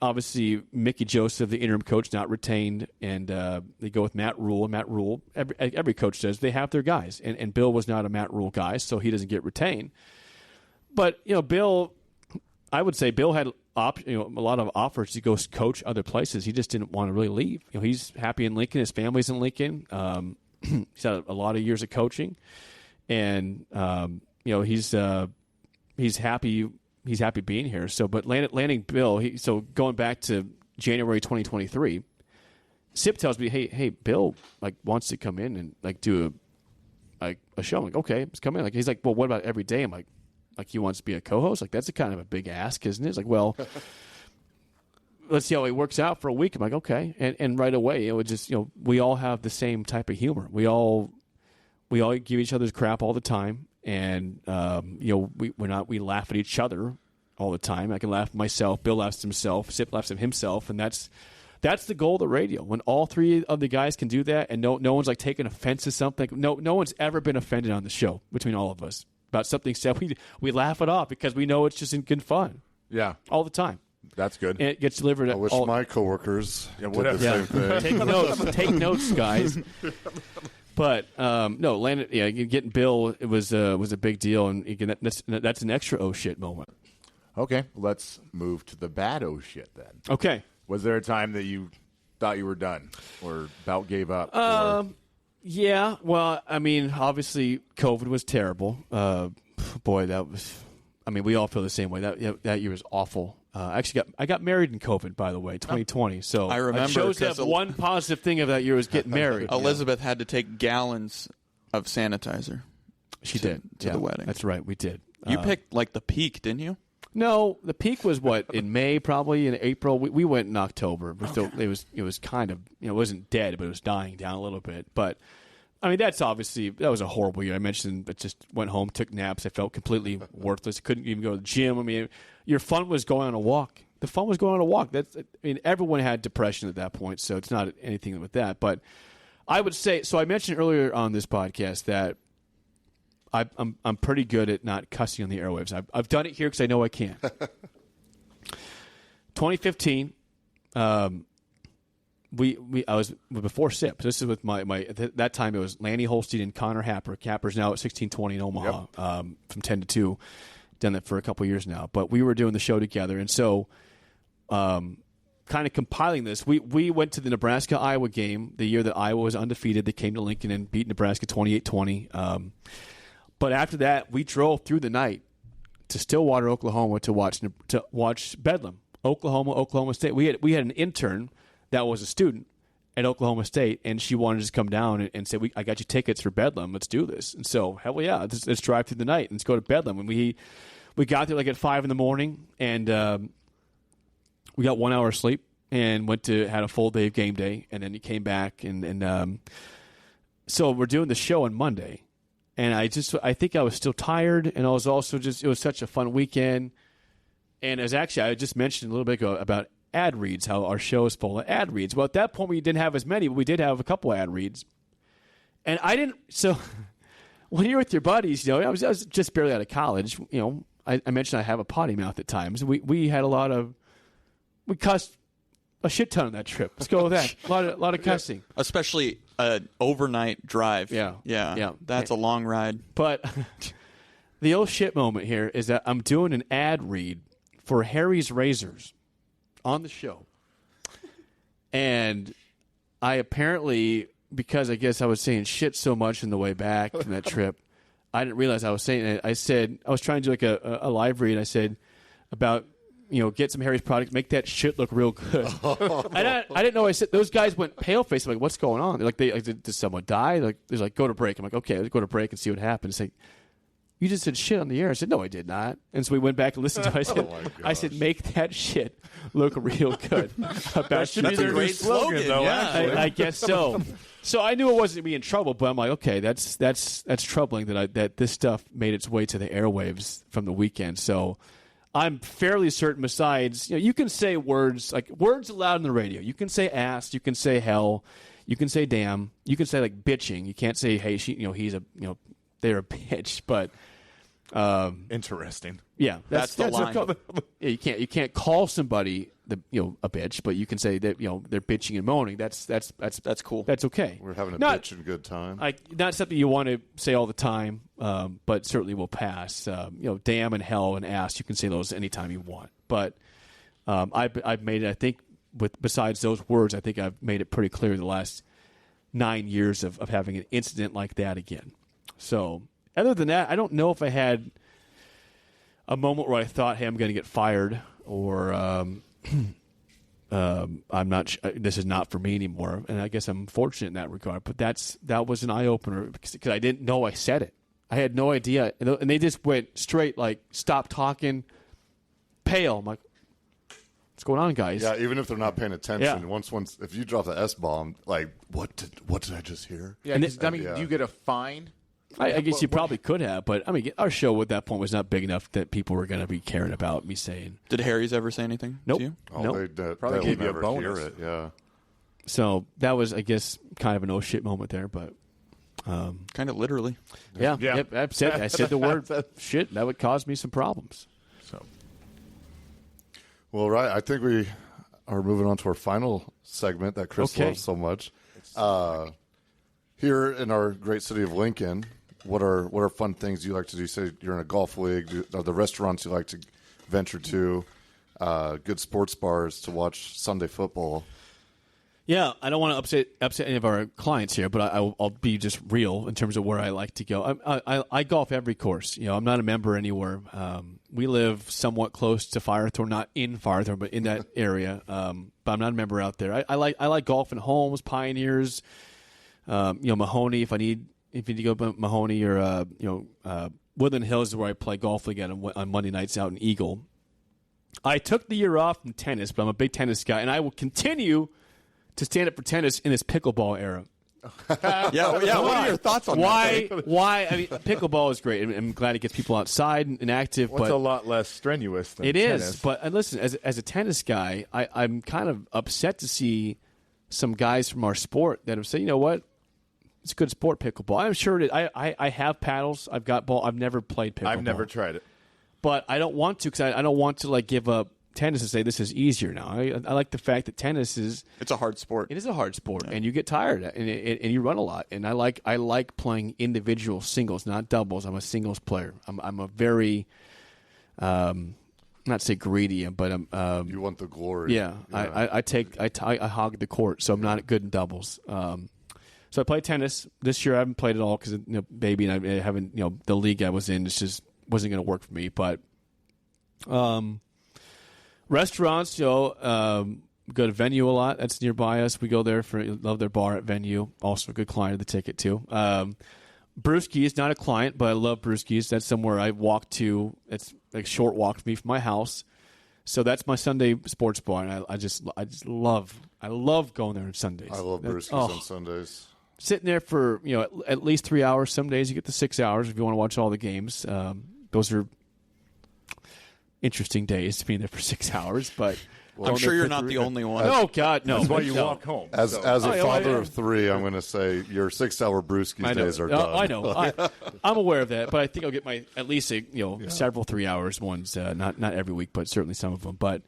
obviously, Mickey Joseph, the interim coach, not retained, and they go with Matt Rule. And Matt Rule, every coach says they have their guys. And Bill was not a Matt Rule guy, so he doesn't get retained. But, Bill, I would say Bill had a lot of offers to go coach other places. He just didn't want to really leave. He's happy in Lincoln. His family's in Lincoln. He's had a lot of years of coaching, and he's happy. He's happy being here. So, but landing Bill. So going back to January 2023, Sip tells me, "Hey, Bill wants to come in and do a show." I'm like, "Okay, let's come in." He's like, "Well, what about every day?" I'm like he wants to be a co-host? That's a kind of a big ask, isn't it? It's like, well, let's see how it works out for a week. I'm like, okay. And right away, it would just, we all have the same type of humor. We all give each other's crap all the time. And, we laugh at each other all the time. I can laugh at myself. Bill laughs at himself. Sip laughs at himself. And that's the goal of the radio. When all three of the guys can do that and no one's taking offense to something. No one's ever been offended on the show between all of us. About something said, we laugh it off because we know it's just in good fun. Yeah, all the time. That's good. And it gets delivered. I wish my coworkers did the same thing. Take notes, guys. But no, getting Bill was a big deal, and again, that's an extra shit moment. Okay, let's move to the bad shit then. Okay, was there a time that you thought you were done or about gave up? Yeah, well, I mean, obviously, COVID was terrible. Boy, that was. I mean, we all feel the same way. That year was awful. I got married in COVID, by the way, 2020. So I remember. I chose that one positive thing of that year was getting married. Elizabeth had to take gallons of sanitizer. She did to the wedding. That's right, we did. You picked the peak, didn't you? No, the peak was in May, probably in April. We went in October, but still, it was kind of it wasn't dead, but it was dying down a little bit. But I mean, that was a horrible year. I mentioned, but just went home, took naps. I felt completely worthless. Couldn't even go to the gym. I mean, your fun was going on a walk. The fun was going on a walk. Everyone had depression at that point, so it's not anything with that. But I would say, so I mentioned earlier on this podcast that I'm pretty good at not cussing on the airwaves. I've done it here because I know I can. 2015, I was before SIP. This is with my that time it was Lanny Holstein and Connor Happer. Happer's now at 1620 in Omaha, from 10 to 2. Done that for a couple of years now. But we were doing the show together, and so kind of compiling this, we went to the Nebraska-Iowa game the year that Iowa was undefeated. They came to Lincoln and beat Nebraska 28-20. But after that, we drove through the night to Stillwater, Oklahoma, to watch Bedlam, Oklahoma State. We had an intern that was a student at Oklahoma State, and she wanted to just come down and say, I got you tickets for Bedlam. Let's do this. And so, hell yeah, let's drive through the night and let's go to Bedlam. And we got there at 5 a.m, and we got 1 hour of sleep and had a full day of game day, and then he came back. And so we're doing the show on Monday. And I think I was still tired, and I was also it was such a fun weekend. And I just mentioned a little bit ago about ad reads, how our show is full of ad reads. Well, at that point, we didn't have as many, but we did have a couple ad reads. And I didn't, so when you're with your buddies, I was just barely out of college. I mentioned I have a potty mouth at times. We had a lot of We cussed a shit ton on that trip. Let's go with that. A lot of cussing. Especially an overnight drive. Yeah. That's a long ride. But the oh shit moment here is that I'm doing an ad read for Harry's Razors on the show. And I apparently, because I guess I was saying shit so much in the way back from that trip, I didn't realize I was saying it. I said, I was trying to do like a live read. I said about, get some Harry's product, make that shit look real good. And I didn't know. I said, those guys went pale faced. I'm like, what's going on? They're like, did someone die? They're like, go to break. I'm like, okay, let's go to break and see what happens. It's like, you just said shit on the air. I said, no, I did not. And so we went back and listened to it. I said, make that shit look real good. That should be their great slogan, though. Yeah. I guess so. So I knew it wasn't going to be in trouble, but I'm like, okay, that's troubling that this stuff made its way to the airwaves from the weekend. So I'm fairly certain. Besides, you can say words allowed in the radio. You can say ass. You can say hell. You can say damn. You can say like bitching. You can't say hey, they're a bitch. But interesting. Yeah, that's the line. Yeah, you can't call somebody a bitch, but you can say that they're bitching and moaning. That's cool. That's okay. We're having a bitch and good time. Not something you want to say all the time, but certainly will pass. Damn and hell and ass. You can say those anytime you want. But I've made it. I think besides those words, I think I've made it pretty clear the last 9 years of having an incident like that again. So other than that, I don't know if I had a moment where I thought, hey, I'm going to get fired, or I'm not. This is not for me anymore. And I guess I'm fortunate in that regard. But that was an eye opener because I didn't know I said it. I had no idea, and they just went straight like, stop talking, pale. I'm like, what's going on, guys? Yeah, even if they're not paying attention, Yeah. once if you drop the S bomb, like what did I just hear? Yeah, do you get a fine? I guess you probably could have, but I mean, our show at that point was not big enough that people were going to be caring about me saying. Did Harry's ever say anything Nope. to you? Nope. Probably they'll gave you a never bonus. hear it. Yeah. So that was, I guess, kind of an oh shit moment there, but Kind of literally. yeah. Yeah. Yep, I said the word shit. That would cause me some problems. So Well, right. I think we are moving on to our final segment that Chris Okay. loves so much. Here in our great city of Lincoln, what are fun things you like to do? Say you're in a golf league. Are the restaurants you like to venture to? Good sports bars to watch Sunday football. yeah, I don't want to upset any of our clients here, but I'll be just real in terms of where I like to go. I golf every course. I'm not a member anywhere. We live somewhat close to Firethorn, not in Firethorn, but in that area. But I'm not a member out there. I like golfing Holmes, Pioneers, Mahoney. If you need to go to Mahoney or Woodland Hills is where I play golf again on Monday nights out in Eagle. I took the year off from tennis, but I'm a big tennis guy, and I will continue to stand up for tennis in this pickleball era. Yeah. What are your thoughts on that? Why? I mean, pickleball is great. I'm glad it gets people outside and active. Well, it's but a lot less strenuous than it tennis. is. But listen, as a tennis guy, I'm kind of upset to see some guys from our sport that have said, you know what? It's a good sport, pickleball. I'm sure it is. I have paddles. I've got ball. I've never played pickleball. I've never tried it. But I don't want to because I don't want to give up tennis and say this is easier now. I like the fact that tennis is It's a hard sport. it is a hard sport, and you get tired, and you run a lot. And I like playing individual singles, not doubles. I'm a singles player. I'm a very not say greedy, but I'm You want the glory. yeah. I hog the court, so I'm not good in doubles. So I play tennis this year. I haven't played it all because baby, and I haven't. The league I was in, it's just wasn't going to work for me. But restaurants, go to Venue a lot. That's nearby us. We go there love their bar at Venue. Also a good client of the ticket too. Brewski's, not a client, but I love Brewski's. That's somewhere I walk to. It's like a short walk for me from my house. So that's my Sunday sports bar, and I just love going there on Sundays. I love Brewski's on Sundays. Sitting there for at least 3 hours. Some days you get to 6 hours if you want to watch all the games. Those are interesting days to be in there for 6 hours, but I'm sure you're not the only one. Oh God, no! That's why you No. walk home. As a yeah, father yeah. of three, I'm going to say your 6 hour Brewski's I know. days are done. I know. I'm aware of that, but I think I'll get my at least several 3 hours ones. Not every week, but certainly some of them. But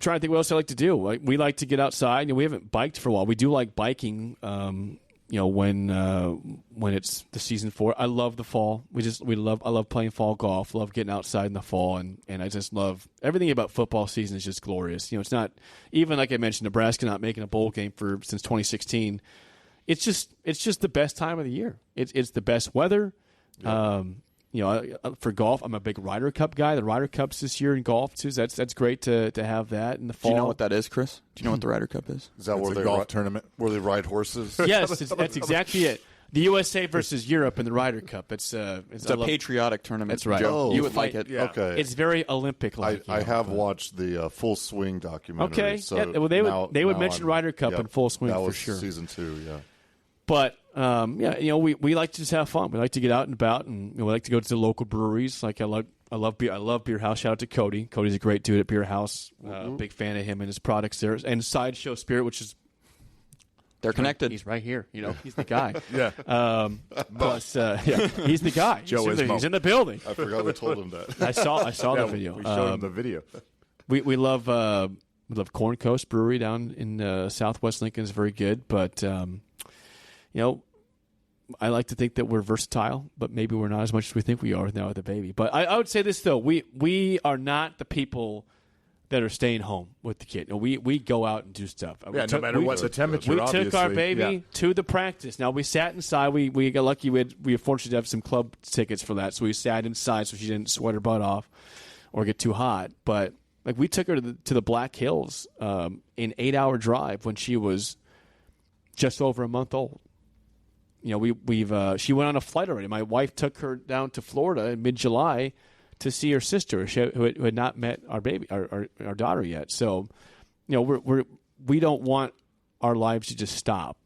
trying to think what else I like to do. Like, we like to get outside. We haven't biked for a while. We do like biking. When it's the season for it. I love the fall. I love playing fall golf. Love getting outside in the fall, and I just love everything about football season is just glorious. It's not even like I mentioned, Nebraska not making a bowl game since 2016. It's just the best time of the year. It's the best weather. Yeah. For golf, I'm a big Ryder Cup guy. The Ryder Cup's this year in golf too. So that's great to have that in the fall. Do you know what that is, Chris? Do you know what the Ryder Cup is? Is that where they golf tournament where they ride horses? Yes, that's exactly it. The USA versus Europe in the Ryder Cup. It's a patriotic tournament. That's right. Joe, you would like it. Yeah. Okay. It's very Olympic-like. I have watched the Full Swing documentary. Okay. So well, they would mention Ryder Cup in Full Swing for sure. Season 2, yeah. But we like to just have fun. We like to get out and about, and we like to go to the local breweries. Like I love beer. I love Beer House. Shout out to Cody. Cody's a great dude at Beer House. Big fan of him and his products there. And Sideshow Spirit, which is they're connected. He's right here. He's the guy. Yeah. He's the guy. He's in the building. I forgot we told him that. I saw the video. We showed him the video. We love Corn Coast Brewery down in Southwest Lincoln. Is very good, but. I like to think that we're versatile, but maybe we're not as much as we think we are now with the baby. But I would say this, though. We are not the people that are staying home with the kid. We go out and do stuff. No matter what the temperature, we obviously. took our baby to the practice. Now, we sat inside. We got lucky. We were fortunate to have some club tickets for that, so we sat inside so she didn't sweat her butt off or get too hot. But we took her to the Black Hills in 8-hour drive when she was just over a month old. She went on a flight already. My wife took her down to Florida in mid-July to see her sister who had not met our baby, our daughter yet. So, we don't want our lives to just stop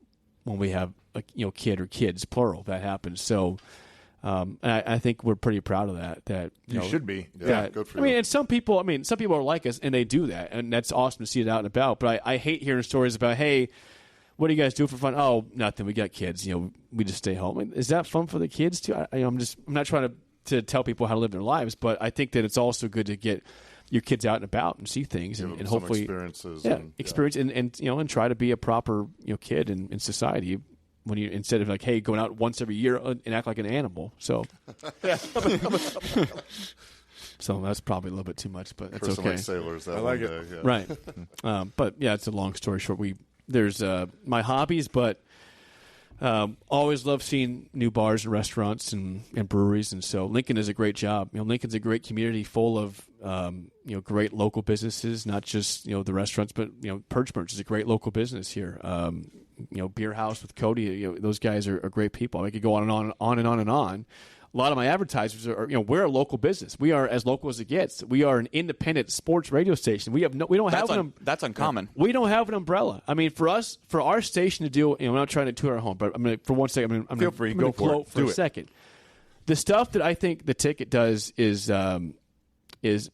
when we have a kid or kids plural that happens. So, and I think we're pretty proud of that. That you should be. Yeah, good for you. And some people are like us and they do that, and that's awesome to see it out and about. But I hate hearing stories about, hey, what do you guys do for fun? Oh, nothing. We got kids. We just stay home. Is that fun for the kids too? I'm not trying to tell people how to live their lives, but I think that it's also good to get your kids out and about and see things and hopefully experiences. And try to be a proper kid in society. When you instead of like, hey, going out once every year and act like an animal. So, so that's probably a little bit too much, but it's okay. Like sailors, I like it. Day, yeah. Right. But yeah, it's a long story short. There's my hobbies, but always love seeing new bars and restaurants and breweries, and so Lincoln does a great job. Lincoln's a great community full of great local businesses, not just the restaurants, but Perch Merch is a great local business here. Beer House with Cody, those guys are great people. I could go on and on and on and on and on. A lot of my advertisers are, we're a local business. We are as local as it gets. We are an independent sports radio station. We don't have that's uncommon. We don't have an umbrella. I mean, for our station to do, I'm not trying to toot our home, but for one second, I'm feel free, go for it. For a second. The stuff that I think the ticket does is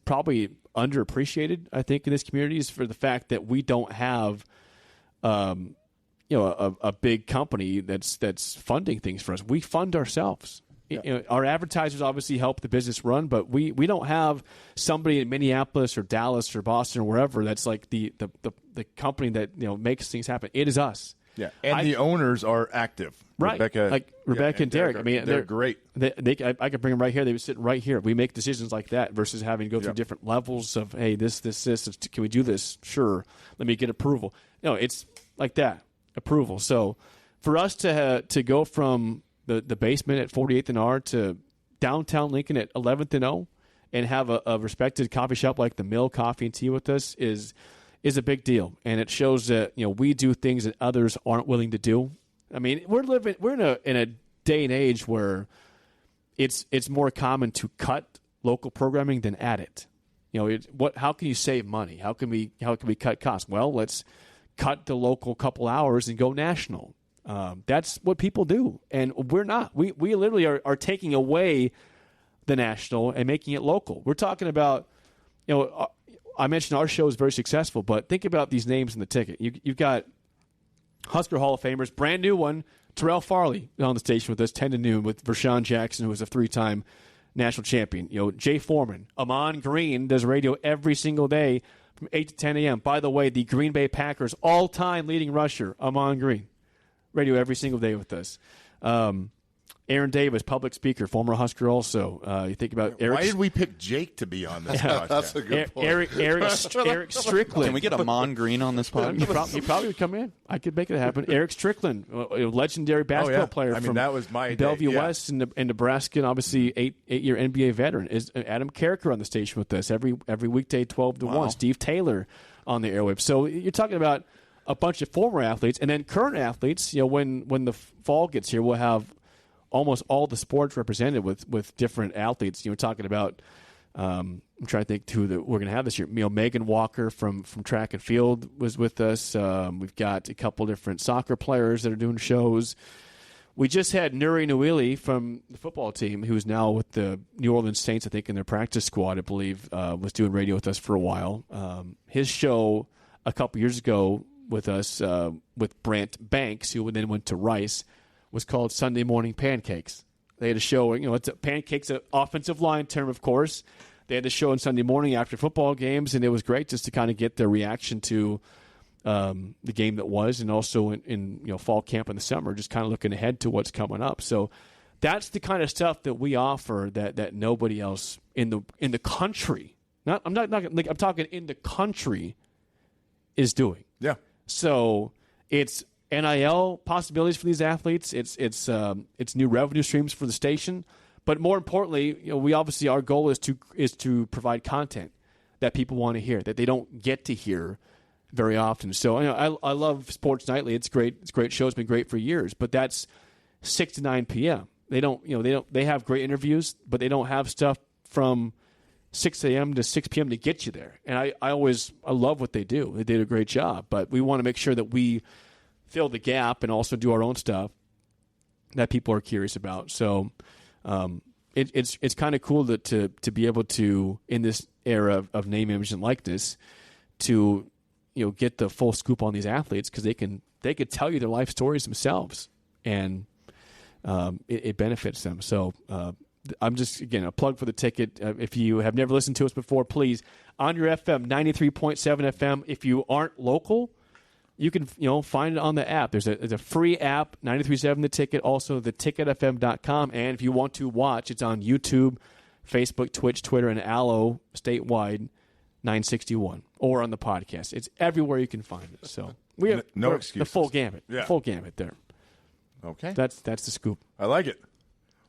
probably underappreciated. I think in this community is for the fact that we don't have, a big company that's funding things for us. We fund ourselves. Yeah. Our advertisers obviously help the business run, but we don't have somebody in Minneapolis or Dallas or Boston or wherever that's like the company that makes things happen. It is us. Yeah, and the owners are active. Right, Rebecca and Derek. I mean, they're great. I could bring them right here. They were sitting right here. We make decisions like that versus having to go through different levels of, hey, this. Can we do this? Sure. Let me get approval. It's like that, approval. So for us to go from the basement at 48th and R to downtown Lincoln at 11th and O and have a respected coffee shop like the Mill Coffee and Tea with us is a big deal. And it shows that, we do things that others aren't willing to do. I mean, we're in a day and age where it's more common to cut local programming than add it. How can you save money? How can we cut costs? Well, let's cut the local couple hours and go national. That's what people do, and we're not. We literally are taking away the national and making it local. We're talking about, I mentioned our show is very successful, but think about these names in the ticket. You've got Husker Hall of Famers, brand new one, Terrell Farley on the station with us 10 to noon with Vershawn Jackson, who was a 3-time national champion. Jay Foreman, Amon Green does radio every single day from 8 to 10 a.m. By the way, the Green Bay Packers all-time leading rusher, Amon Green. Radio every single day with us. Aaron Davis, public speaker, former Husker also. You think about Eric. Why did we pick Jake to be on this podcast? That's a good point. Eric Strickland. Can we get Amon Green on this podcast? He probably would come in. I could make it happen. Eric Strickland, a legendary basketball player from that was my Bellevue day. Yeah. West in Nebraska, and obviously eight-year NBA veteran. Is Adam Carricker on the station with us every weekday 12 to 1. Steve Taylor on the airwaves. So you're talking about a bunch of former athletes and then current athletes. When the fall gets here, we'll have almost all the sports represented with different athletes. We're talking about, I'm trying to think who we're going to have this year. Megan Walker from track and field was with us. We've got a couple different soccer players that are doing shows. We just had Nuri Nouili from the football team, who's now with the New Orleans Saints, I think, in their practice squad, I believe, was doing radio with us for a while. His show a couple years ago with us, with Brant Banks, who then went to Rice, was called Sunday Morning Pancakes. They had a show, it's pancakes, an offensive line term, of course. They had the show on Sunday morning after football games, and it was great just to kind of get their reaction to the game that was, and also in fall camp in the summer, just kind of looking ahead to what's coming up. So that's the kind of stuff that we offer that nobody else in the country, I'm talking in the country, is doing. Yeah. So it's NIL possibilities for these athletes. It's new revenue streams for the station, but more importantly, we obviously, our goal is to provide content that people want to hear, that they don't get to hear very often. So I love Sports Nightly. It's great. It's a great show. It's been great for years. But that's 6 to 9 p.m. They have great interviews, but they don't have stuff from 6 a.m. to 6 p.m. to get you there. And I love what they do. They did a great job. But we want to make sure that we fill the gap and also do our own stuff that people are curious about. So it's kind of cool to be able to, in this era of name, image, and likeness, to get the full scoop on these athletes, because they could tell you their life stories themselves, and it benefits them. So I'm just, again, a plug for the ticket. If you have never listened to us before, please, on your FM, 93.7 FM. If you aren't local, you can find it on the app. There's a free app, 93.7 The Ticket, also theticketfm.com. And if you want to watch, it's on YouTube, Facebook, Twitch, Twitter, and Allo statewide 961, or on the podcast. It's everywhere you can find it. So we have no excuses. The full gamut. Yeah. Full gamut there. Okay. That's the scoop. I like it.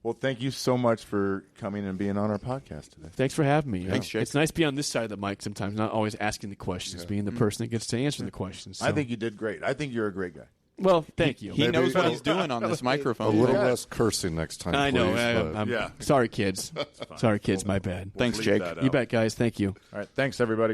Well, thank you so much for coming and being on our podcast today. Thanks for having me. Thanks, Jake. It's nice to be on this side of the mic sometimes, not always asking the questions, being the person that gets to answer the questions. So. I think you did great. I think you're a great guy. Well, thank you. He knows what he's doing on this A microphone. little less cursing next time, I know. please, I'm Yeah. sorry, kids. Sorry, kids. My bad. Thanks, We'll Jake. leave that You out. bet, guys. Thank you. All right. Thanks, everybody.